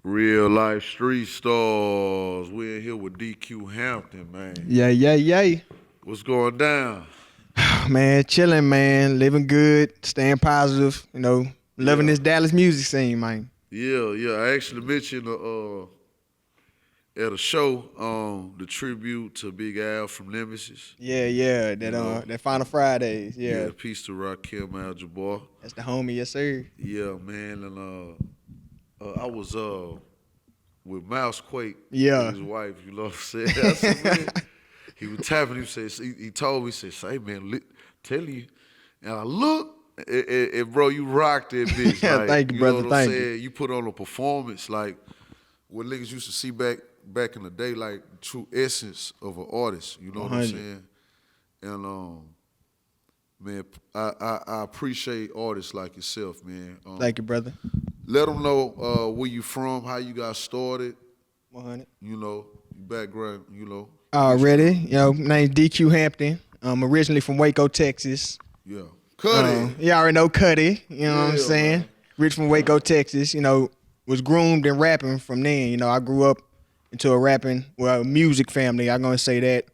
Real life street stars. We're in here with DQ Hampton, man. Yeah. What's going down? Man, chilling, man. Living good, staying positive, loving this Dallas music scene, man. Yeah. I actually mentioned at a show, the tribute to Big Al from Nemesis. Yeah. That Final Fridays, yeah. Peace to Rakim Al-Jabbar. That's the homie, yes sir. Yeah, man, and I was with Mouse Quake, Yeah. his wife. You know what I'm saying? I said, man, he was tapping. He told me, he said, "Say, man, tell you." And I look, and bro, you rocked that bitch. Like, Thank you, brother. Know what I'm Thank saying? you. You put on a performance like what niggas used to see back in the day, like true essence of an artist. You know 100. what I'm saying? And man, I appreciate artists like yourself, man. Thank you, brother. Let them know where you from, how you got started. 100. You know, background. You know. Already, name's DQ Hampton. I'm originally from Waco, Texas. Yeah. Cuddy. You already know Cuddy. You know what I'm saying? Man. Rich from Waco, Texas. Was groomed in rapping from then. I grew up into a music family. I'm gonna say that.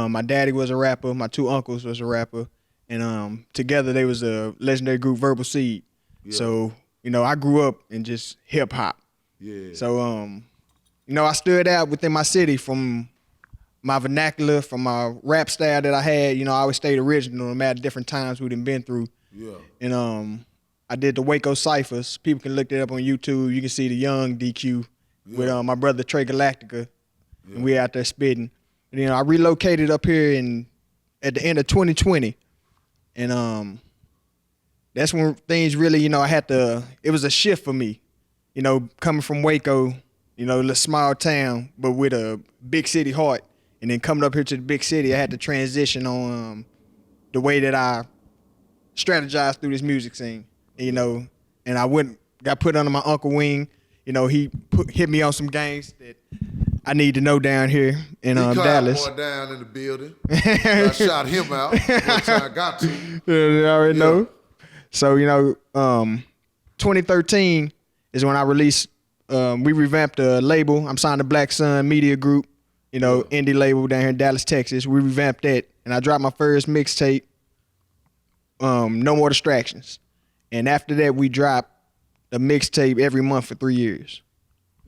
My daddy was a rapper. My two uncles was a rapper, and together they was a legendary group, Verbal Seed. Yeah. So I grew up in just hip hop. Yeah. So I stood out within my city from my vernacular, from my rap style that I had. I always stayed original no matter different times we'd been through. Yeah. And I did the Waco Cyphers. People can look that up on YouTube. You can see the young DQ with my brother Trey Galactica. Yeah. And we out there spitting. And I relocated up here at the end of 2020. And that's when things really, it was a shift for me. Coming from Waco, a little small town, but with a big city heart. And then coming up here to the big city, I had to transition on the way that I strategized through this music scene. And I got put under my uncle wing. He hit me on some games that I need to know down here in Dallas. Boy down in the building. I shot him out once I got to. I already know. So 2013 is when I released. We revamped the label. I'm signed to Black Sun Media Group. Indie label down here in Dallas, Texas. We revamped that, and I dropped my first mixtape. No More Distractions. And after that, we dropped a mixtape every month for 3 years.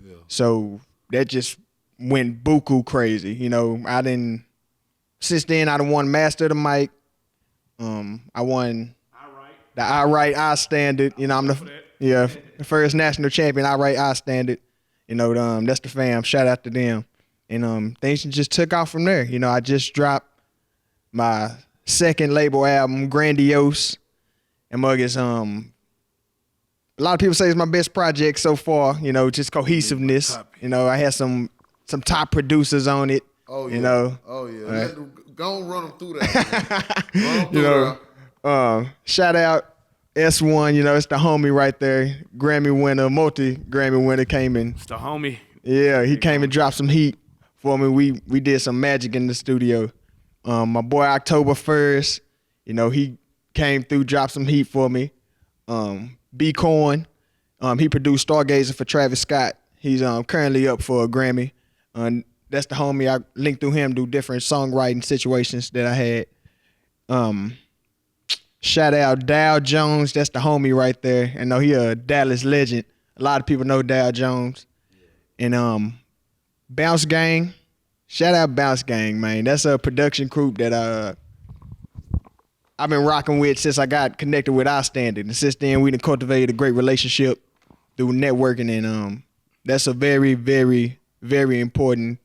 Yeah. So that just went buku crazy. Since then, I done won Master of the Mic. I won the I Write I Standard. I'm the first national champion, I Write I Standard. That's the fam. Shout out to them. And things just took off from there. I just dropped my second label album, Grandiose. And Muggus, a lot of people say it's my best project so far, just cohesiveness. I had some top producers on it. Oh, yeah. Oh, yeah. Go and run them through that, man. Run them through shout out S1, it's the homie right there. Grammy winner, multi-Grammy winner came in. It's the homie. Yeah, he came and dropped some heat for me. We did some magic in the studio. My boy October 1st, he came through, dropped some heat for me. B Coin, he produced Stargazer for Travis Scott. He's currently up for a Grammy. That's the homie. I linked through him, do different songwriting situations that I had. Shout out Dow Jones. That's the homie right there. I know he a Dallas legend. A lot of people know Dow Jones. And Bounce Gang. Shout out Bounce Gang, man. That's a production group that I've been rocking with since I got connected with our standard. And since then, we done cultivated a great relationship through networking. And that's a very, very, very important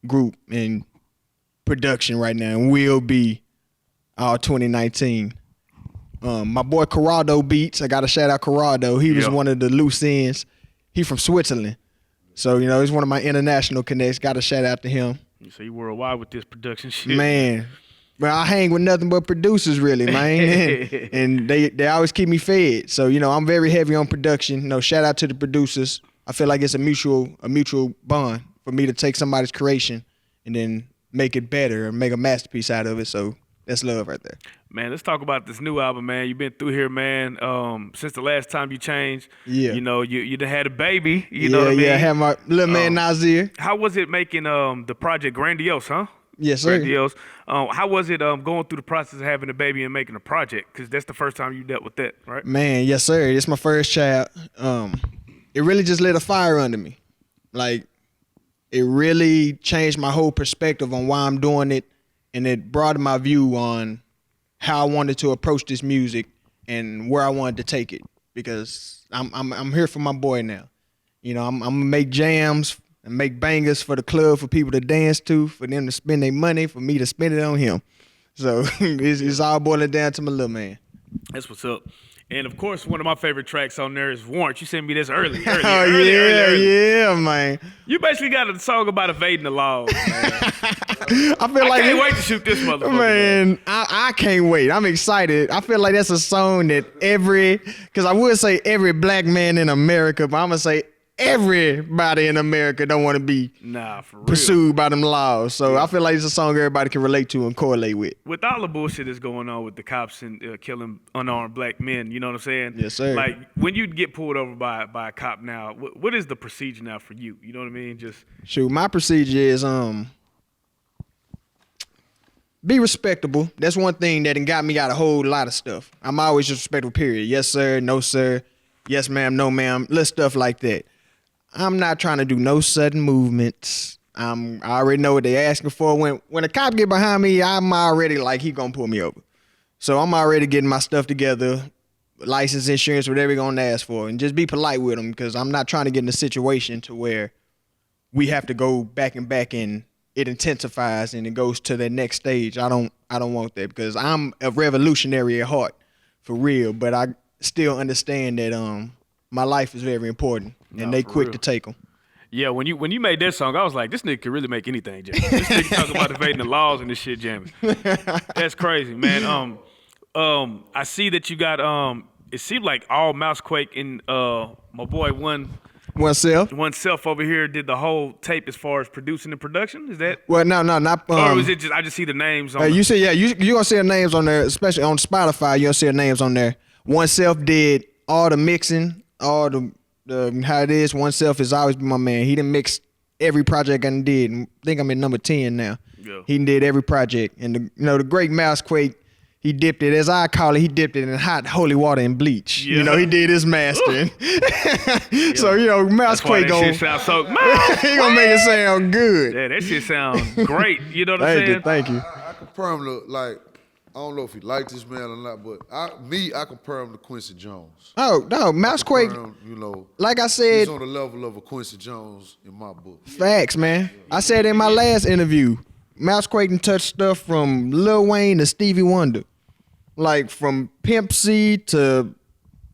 group in production right now, and will be all 2019. My boy Corrado Beats. I got to shout out Corrado. He was one of the loose ends. He from Switzerland. So, he's one of my international connects. Got to shout out to him. You say you worldwide with this production shit. Man. Well, I hang with nothing but producers, really, man. and they always keep me fed. So, I'm very heavy on production. Shout out to the producers. I feel like it's a mutual bond for me to take somebody's creation and then make it better and make a masterpiece out of it. So That's love right there. Man, let's talk about this new album, man. You've been through here, man. Since the last time you changed, Yeah. you know, you done had a baby. You yeah, know what I mean? Yeah, I had my little man Nazir. How was it making the project Grandiose, huh? Yes, sir. Grandiose. How was it going through the process of having a baby and making a project? Because that's the first time you dealt with that, right? Man, yes, sir. It's my first child. It really just lit a fire under me. Like, it really changed my whole perspective on why I'm doing it, and it broadened my view on how I wanted to approach this music and where I wanted to take it. Because I'm here for my boy now. You know, I'm gonna make jams and make bangers for the club, for people to dance to, for them to spend their money, for me to spend it on him. So it's all boiling down to my little man. That's what's up. And of course, one of my favorite tracks on there is Warrant. You sent me this early. Yeah, man. You basically got a song about evading the law, man. I can't wait to shoot this motherfucker. Man, I can't wait. I'm excited. I feel like that's a song that because I would say every black man in America, but I'm going to say everybody in America don't want to be pursued by them laws. So I feel like it's a song everybody can relate to and correlate with. With all the bullshit that's going on with the cops and killing unarmed black men, you know what I'm saying? Yes, sir. Like, when you get pulled over by a cop now, what is the procedure now for you? You know what I mean? Shoot, my procedure is be respectable. That's one thing that got me out a whole lot of stuff. I'm always just respectful, period. Yes, sir. No, sir. Yes, ma'am. No, ma'am. Little stuff like that. I'm not trying to do no sudden movements. I already know what they asking for. When a cop get behind me, I'm already like, he gonna pull me over. So I'm already getting my stuff together, license, insurance, whatever he gonna ask for, and just be polite with them, because I'm not trying to get in a situation to where we have to go back and it intensifies and it goes to the next stage. I don't want that, because I'm a revolutionary at heart, for real. But I still understand that my life is very important, and they quick to take them. Yeah, when you made that song, I was like, this nigga could really make anything jam. This nigga talking about evading the laws and this shit jamming. That's crazy, man. I see that you got it seemed like all Mousequake and my boy Oneself over here did the whole tape as far as producing the production. Is that? Well, no, not. Or was it just I just see the names on? You see, yeah, you gonna see the names on there, especially on Spotify. You gonna see the names on there. Oneself did all the mixing, all the how it is. Oneself has always been my man. He done mixed every project I done did. I think I'm at number 10 now. Yeah. He did every project, and the great Mousequake. He dipped it, as I call it, he dipped it in hot holy water and bleach. Yeah. You know, he did his mastering. So, Mousequake shit sounds so he gonna make it sound good. Yeah, that shit sounds great. You know what I'm saying? Thank you. I compare him to, I don't know if you like this man or not, but I compare him to Quincy Jones. Oh, no, Mousequake, like I said, he's on the level of a Quincy Jones in my book. Facts, man. I said in my last interview, Mousequake can touch stuff from Lil Wayne to Stevie Wonder. Like, from Pimp C to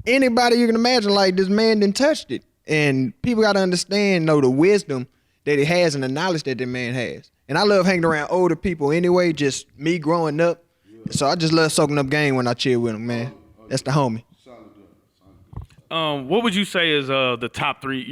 anybody you can imagine, like, this man done touched it. And people got to understand, the wisdom that he has and the knowledge that man has. And I love hanging around older people anyway, just me growing up. So I just love soaking up game when I chill with him, man. That's the homie. What would you say is your top three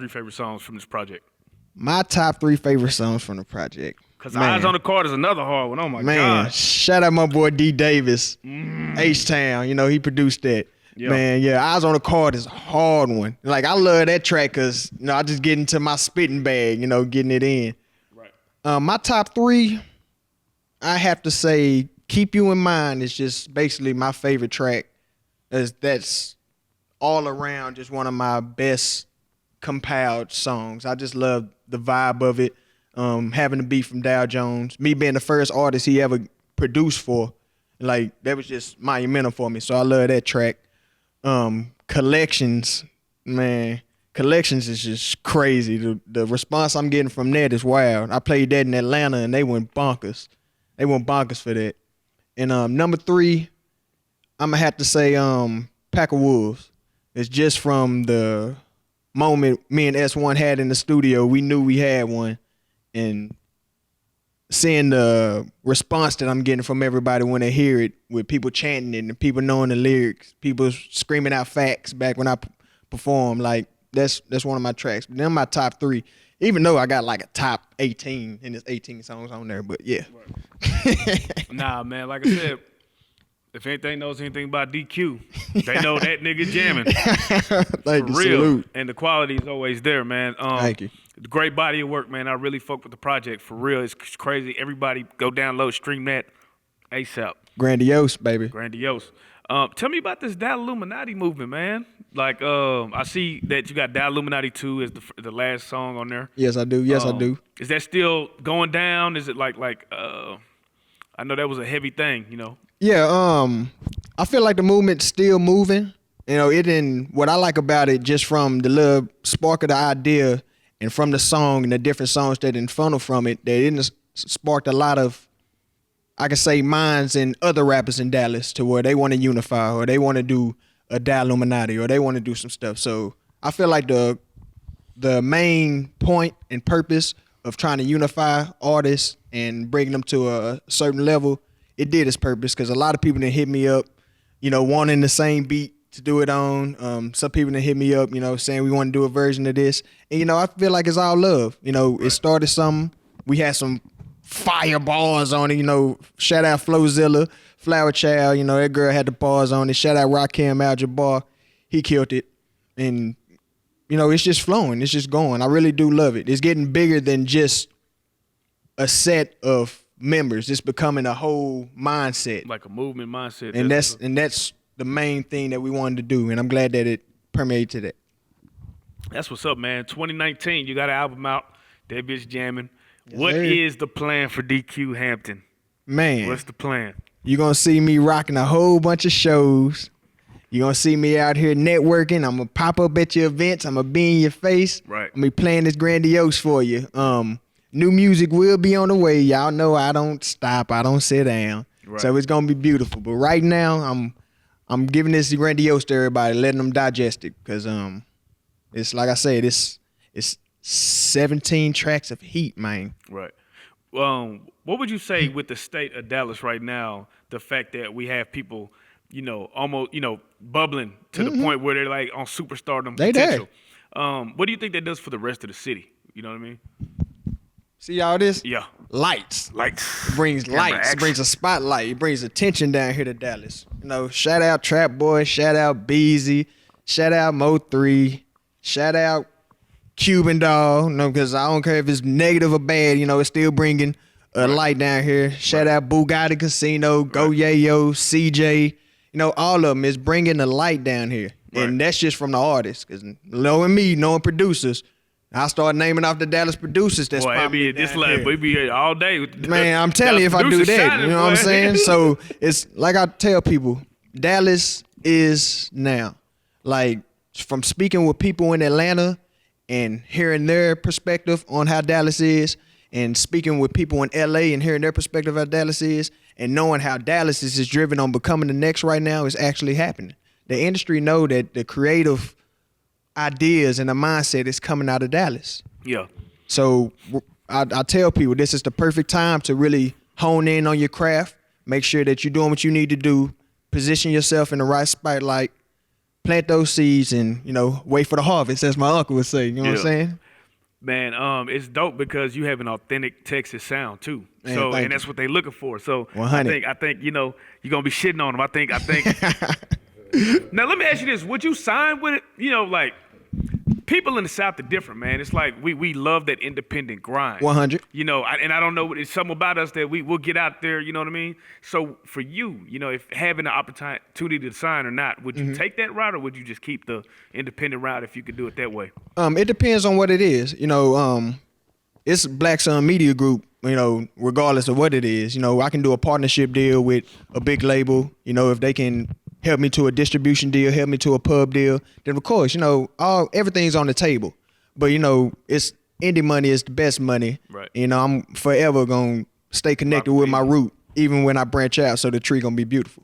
favorite songs from this project? My top 3 favorite songs from the project. Because Eyes on the Card is another hard one. Oh, my God. Man, shout out my boy D Davis, H-Town. He produced that. Yep. Man, yeah, Eyes on the Card is a hard one. Like, I love that track because, I just get into my spitting bag, getting it in. Right. My top 3, I have to say, Keep You in Mind is just basically my favorite track. That's all around just one of my best compiled songs. I just love the vibe of it. Having the beat from Dow Jones, me being the first artist he ever produced for, like, that was just monumental for me. So I love that track. Collections, man, Collections is just crazy. The response I'm getting from that is wild. I played that in Atlanta and they went bonkers. They went bonkers for that. And number 3, I'm gonna have to say Pack of Wolves. It's just from the moment me and S1 had in the studio, we knew we had one. And seeing the response that I'm getting from everybody when they hear it, with people chanting it and people knowing the lyrics, people screaming out facts back when I perform, like, that's one of my tracks. But then my top 3, even though I got like a top 18 and there's 18 songs on there, but yeah. Nah, man, like I said, if anything knows anything about DQ, they know that nigga jamming. Thank you, real. salute. And the quality is always there, man. Thank you. Great body of work, man. I really fuck with the project, for real. It's crazy. Everybody go download, stream that ASAP. Grandiose, baby. Grandiose. Tell me about this Dal Illuminati movement, man. Like, I see that you got Dal Illuminati 2 as the last song on there. Yes, I do. Yes, I do. Is that still going down? Is it like I know that was a heavy thing, you know? Yeah, I feel like the movement's still moving. You know, what I like about it, just from the little spark of the idea and from the song and the different songs that in funnel from it, that it sparked a lot of, I can say, minds and other rappers in Dallas to where they want to unify, or they want to do a Dal Illuminati, or they want to do some stuff. So I feel like the main point and purpose of trying to unify artists and bring them to a certain level, it did its purpose, because a lot of people that hit me up, you know, wanting the same beat to do it on. Some people that hit me up, you know, saying we want to do a version of this. And, you know, I feel like it's all love. You know, it started something. We had some fireballs on it, you know. Shout out Flowzilla, Flower Child, you know, that girl had the bars on it. Shout out Rakim Al-Jabbar. He killed it. And, you know, it's just flowing. It's just going. I really do love it. It's getting bigger than just a set of members. It's becoming a whole mindset. Like a movement mindset. And that's the main thing that we wanted to do. And I'm glad that it permeated to that. That's what's up, man. 2019, you got an album out. That bitch jamming. Yes, What sir. is the plan for DQ Hampton? Man, What's the plan? you're going to see me rocking a whole bunch of shows. You're going to see me out here networking. I'm going to pop up at your events. I'm going to be in your face. Right. I'm going to be playing this Grandiose for you. New music will be on the way. Y'all know I don't stop. I don't sit down. Right. So it's going to be beautiful. But right now, I'm giving this Grandiose to everybody, letting them digest it. Because it's like I said, it's 17 tracks of heat, man. Right. What would you say with the state of Dallas right now, the fact that we have people, you know, almost, you know, bubbling to the point where they're like on superstardom They potential? What do you think that does for the rest of the city? You know what I mean? See all this? Yeah. Lights. Lights. It brings lights. It brings a spotlight. It brings attention down here to Dallas. You know, shout out Trap Boy. Shout out Beezy. Shout out Mo3. Shout out Cuban Doll. You know, because I don't care if it's negative or bad. You know, it's still bringing a light down here. Shout out Bugatti Casino. Go Yayo. CJ. You know, all of them is bringing the light down here. Right. And that's just from the artists. Because knowing me, knowing producers, I start naming off the Dallas producers that's Boy, popping this down like here. we be here all day. Man, I'm telling you, if I do that, you know what I'm saying? So it's like I tell people, Dallas is now. Like, from speaking with people in Atlanta and hearing their perspective on how Dallas is, and speaking with people in LA and hearing their perspective of how Dallas is, and knowing how Dallas is driven on becoming the next right now is actually happening. The industry know that the creative ideas and the mindset is coming out of Dallas. Yeah. So I tell people this is the perfect time to really hone in on your craft. Make sure that you're doing what you need to do. Position yourself in the right spotlight. Plant those seeds and, you know, wait for the harvest, as my uncle would say. You know what I'm saying? Man, it's dope because you have an authentic Texas sound too. Man, So, thank and that's you. what they looking for. So 100. I think, you know, you're gonna be shitting on them. I think. Now let me ask you this: would you sign with it? You know, like people in the South are different, man. It's like we love that independent grind. 100. You know, and I don't know, it's something about us that we'll get out there. You know what I mean? So for you, you know, if having the opportunity to sign or not, would you take that route, or would you just keep the independent route if you could do it that way? It depends on what it is. You know, it's Black Sun Media Group, you know, regardless of what it is. You know, I can do a partnership deal with a big label, you know, if they can help me to a distribution deal, help me to a pub deal, then of course, you know, everything's on the table. But, you know, it's indie money is the best money. Right. You know, I'm forever going to stay connected with my root, even when I branch out, so the tree going to be beautiful.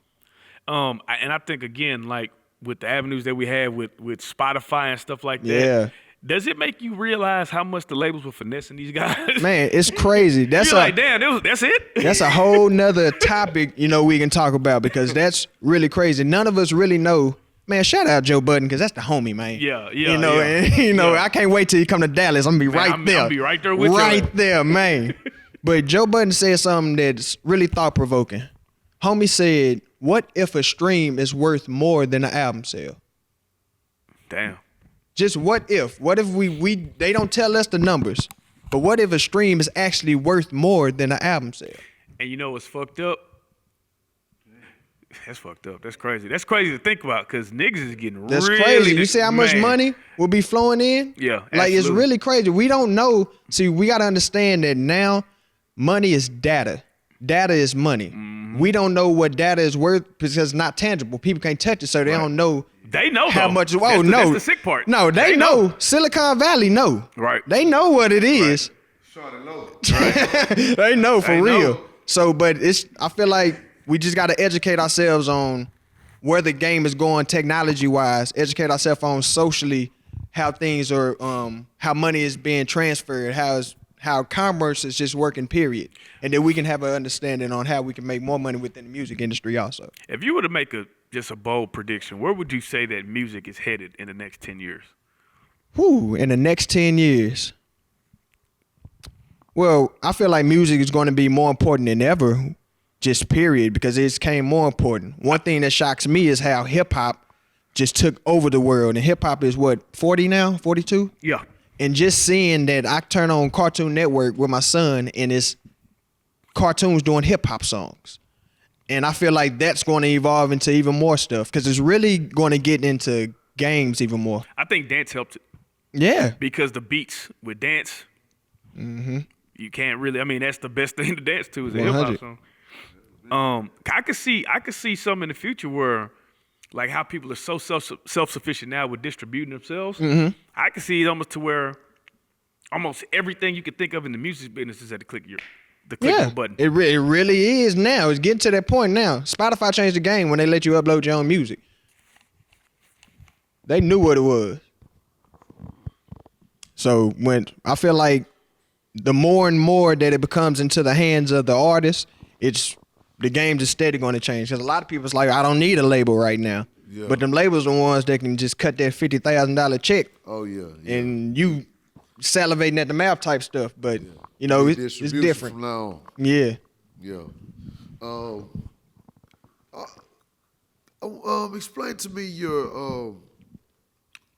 And I think, again, like with the avenues that we have with Spotify and stuff like that, Yeah. does it make you realize how much the labels were finessing these guys? Man, it's crazy. That's You're like, damn, that's it? That's a whole nother topic, you know, we can talk about, because that's really crazy. None of us really know. Man, shout out Joe Budden, because that's the homie, man. Yeah. And, I can't wait till he come to Dallas. I'm going to be right there. I'll be right there with you. Right there, man. But Joe Budden said something that's really thought-provoking. Homie said, what if a stream is worth more than an album sale? Damn. Just what if? What if they don't tell us the numbers, but what if a stream is actually worth more than an album sale? And you know what's fucked up? That's fucked up. That's crazy. That's crazy to think about because niggas is getting That's really... crazy. You see how much money will be flowing in? Yeah, Like, it's really crazy. We don't know. See, we got to understand that now money is data. Data is money. Mm-hmm. We don't know what data is worth because it's not tangible. People can't touch it, so they don't know. They know how though. much. Oh, that's no. That's the sick part. No, they know. Silicon Valley know. Right. They know what it is. Right. They know for They real. know. So, but I feel like we just got to educate ourselves on where the game is going technology-wise, educate ourselves on socially how things are, how money is being transferred, how commerce is just working, period. And then we can have an understanding on how we can make more money within the music industry also. If you were to make just a bold prediction, where would you say that music is headed in the next 10 years? In the next 10 years. Well, I feel like music is going to be more important than ever, just period, because it's came more important. One thing that shocks me is how hip-hop just took over the world. And hip-hop is what, 40 now, 42? Yeah. And just seeing that I turn on Cartoon Network with my son and it's cartoons doing hip-hop songs. And I feel like that's going to evolve into even more stuff because it's really going to get into games even more. I think dance helped it. Yeah. Because the beats with dance, you can't really, I mean, that's the best thing to dance to is a hip-hop song. I could see some in the future where, like how people are so self-sufficient now with distributing themselves. I can see it almost to where almost everything you could think of in the music business is at the click of a button. It really is now. It's getting to that point now. Spotify changed the game when they let you upload your own music. They knew what it was. So when I feel like the more and more that it becomes into the hands of the artist, the game's just steady going to change. Because a lot of people's like, I don't need a label right now. Yeah. But them labels are the ones that can just cut that $50,000 check. Oh, yeah. And you salivating at the mouth type stuff. But, you know, it's different. From now on. Yeah. Yeah. Explain to me your,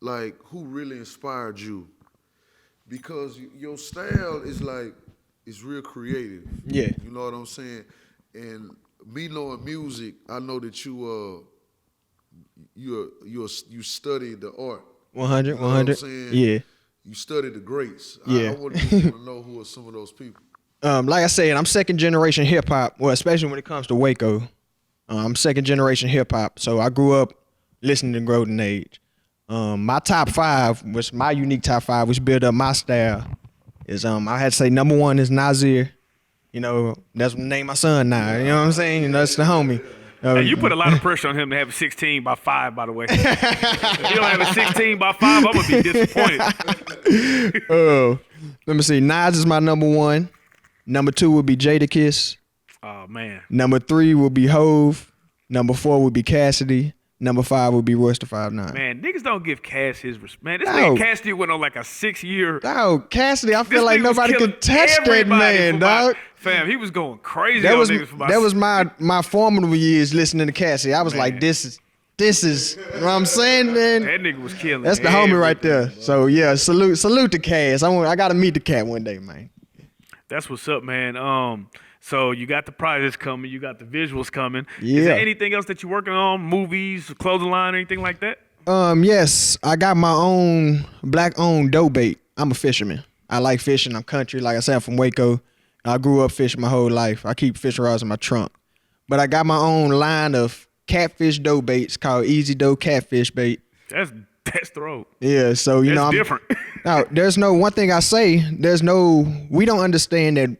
like, who really inspired you? Because your style is like, it's real creative. Yeah. You know what I'm saying? And me knowing music, I know that you study the art. 100, you know 100. What I'm saying? Yeah. You study the greats. Yeah. I want to know who are some of those people. Like I said, I'm second generation hip hop. Well, especially when it comes to Waco, I'm second generation hip hop. So I grew up listening to Golden Age. My top five was my unique top five, which built up my style. Is I had to say number one is Nasir. You know, that's the name of my son now. You know what I'm saying? You know, that's the homie. Hey, you put a lot of pressure on him to have a 16 by 5, by the way. If you don't have a 16 by 5, I'm going to be disappointed. Let me see. Nas is my number one. Number two would be Jadakiss. Oh, man. Number three would be Hove. Number four would be Cassidy. Number five would be Royce the 5'9". Man, niggas don't give Cass his respect. Man, this nigga Cassidy went on like a 6-year. Dog, Cassidy, I feel like nobody could touch that man, dog. Fam, he was going crazy that on was, niggas for my... That was my formative years listening to Cassidy. I was like, this is, you know what I'm saying, man? That nigga was killing. That's the homie right there. So, yeah, salute to Cass. I got to meet the cat one day, man. That's what's up, man. So you got the prizes coming, you got the visuals coming. Yeah. Is there anything else that you're working on? Movies, clothing line, or anything like that? Yes, I got my own black-owned dough bait. I'm a fisherman. I like fishing. I'm country. Like I said, I'm from Waco. I grew up fishing my whole life. I keep fishing rods in my trunk. But I got my own line of catfish dough baits called Easy Dough Catfish Bait. That's throat. Yeah, so you know, I'm different. Now, there's no one thing I say. We don't understand that.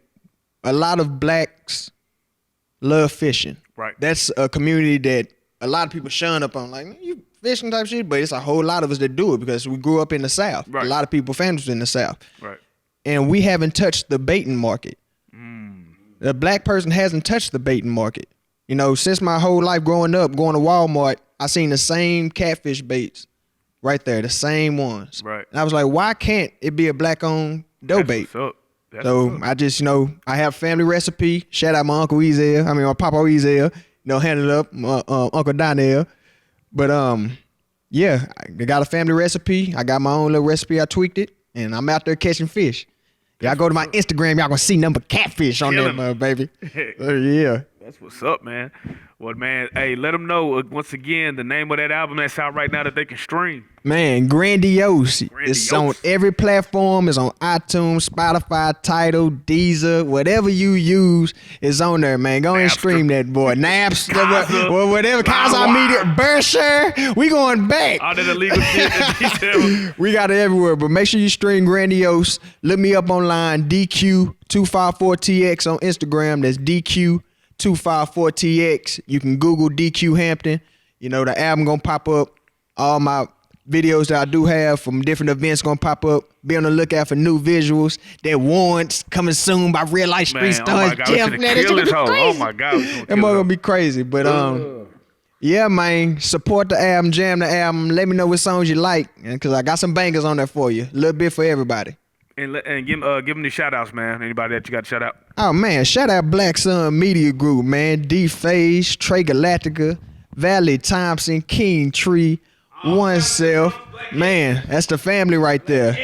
A lot of blacks love fishing. Right. That's a community that a lot of people shun up on. Like, man, you fishing type shit, but it's a whole lot of us that do it because we grew up in the South. Right. A lot of people, families in the South. Right. And we haven't touched the baiting market. The black person hasn't touched the baiting market. You know, since my whole life growing up, going to Walmart, I seen the same catfish baits right there, the same ones. Right. And I was like, why can't it be a black-owned dough bait? What's up. That's So what's up. I just, I have family recipe. Shout out my Uncle Ezel. My Papa Ezel. Handle it up, my Uncle Donnell. But yeah, I got a family recipe. I got my own little recipe. I tweaked it, and I'm out there catching fish. Y'all go to my Instagram, y'all gonna see number catfish on there, baby. Yeah. That's what's up, man. Well, man, hey, let them know once again the name of that album that's out right now that they can stream. Man, Grandiose. It's on every platform. It's on iTunes, Spotify, Tidal, Deezer, whatever you use is on there, man. Go ahead and stream that boy. Napster, whatever. Kaiser Media, Berkshire. We going back. All that illegal shit. We got it everywhere, but make sure you stream Grandiose. Look me up online, DQ254TX on Instagram. That's DQ254TX. You can Google DQ Hampton. The album gonna pop up. All my videos that I do have from different events gonna pop up. Be on the lookout for new visuals. That warrants coming soon by Reallyfe Street Stars. Oh my God, oh my God, that mother gonna be crazy. But yeah, man, support the album, jam the album. Let me know what songs you like, because I got some bangers on there for you. A little bit for everybody. And give them the shout outs, man. Anybody that you got to shout out? Oh man, shout out Black Sun Media Group, man. D-Phase, Trey Galactica, Valley Thompson, King Tree, Oneself. Man, that's the family right there.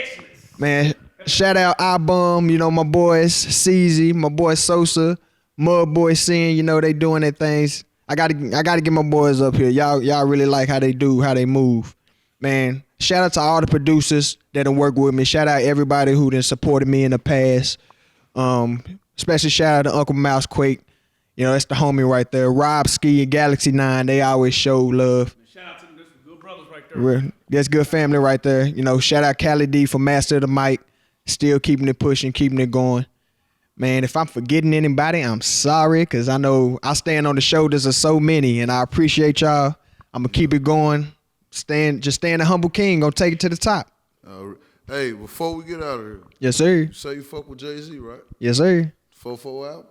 Man, shout out Album, my boys, CZ, my boy Sosa, Mud Boy Sin, they doing their things. I gotta get my boys up here. Y'all really like how they do, how they move. Man, shout out to all the producers that done work with me. Shout out everybody who done supported me in the past. Especially shout out to Uncle Mousequake. That's the homie right there. Rob Ski and Galaxy 9, they always show love. Shout out to them. There's some good brothers right there. That's good family right there. Shout out Cali D for Master of the Mic. Still keeping it pushing, keeping it going. Man, if I'm forgetting anybody, I'm sorry, because I know I stand on the shoulders of so many, and I appreciate y'all. I'm going to keep it going. Just stand a humble king, gonna take it to the top. Hey, before we get out of here. Yes, sir. You say you fuck with Jay-Z, right? Yes, sir. 4-4 album?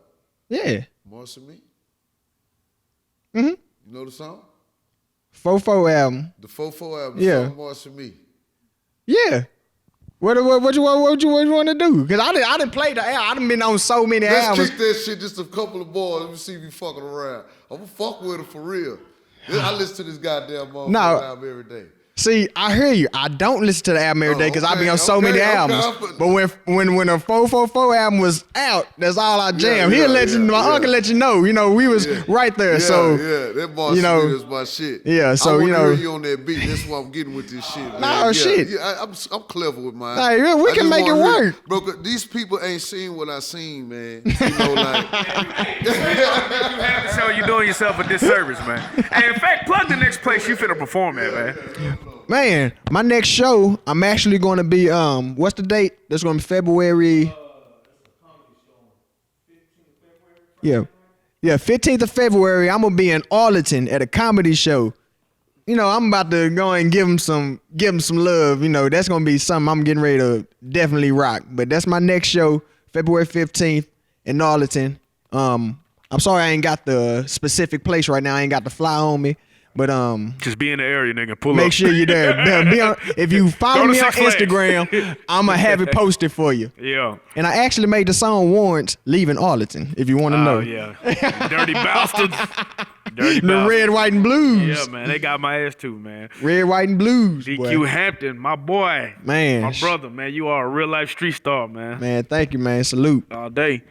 Yeah. Marcy Me? Mm-hmm. You know the song? 4-4 album. The 4-4 album, yeah. song Marcy Me. Yeah. What you want to do? Because I didn't play the album. I done been on so many albums. Let's kick that shit, just a couple of bars. Let me see if you fucking around. I'm gonna fuck with it for real. I listen to this goddamn motherfucker album every day. See, I hear you. I don't listen to the album every day because I be on so many albums. But when the 444 album was out, that's all I jam. He'll let you, my uncle let you know. We was right there. So that boss is my shit. Yeah, so I want to hear you on that beat. That's what I'm getting with this shit. Man. No shit. Yeah, I'm clever with mine. Hey, we can make it work, bro. These people ain't seen what I seen, man. You have to show you doing yourself a disservice, man. Hey, in fact, plug the next place you finna perform at, man. Man, my next show, I'm actually going to be, what's the date? That's going to be February. Yeah, 15th of February, I'm going to be in Arlington at a comedy show. I'm about to go and give them some love. That's going to be something I'm getting ready to definitely rock. But that's my next show, February 15th in Arlington. I'm sorry I ain't got the specific place right now. I ain't got the fly on me. But just be in the area, nigga. Pull up. Make sure you're there. If you follow me on Instagram, I'ma have it posted for you. Yeah. And I actually made the song Warrants Leaving Arlington, if you want to know. Oh yeah. Dirty bastards. The Red, White, and Blues. Yeah, man. They got my ass too, man. Red, White, and Blues. DQ Hampton, my boy. Man. My brother, man. You are a real life street star, man. Man, thank you, man. Salute. All day.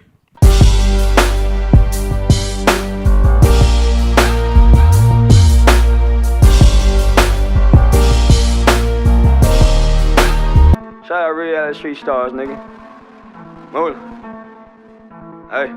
Shout out Reallyfe Street Stars, nigga. Move. Hey.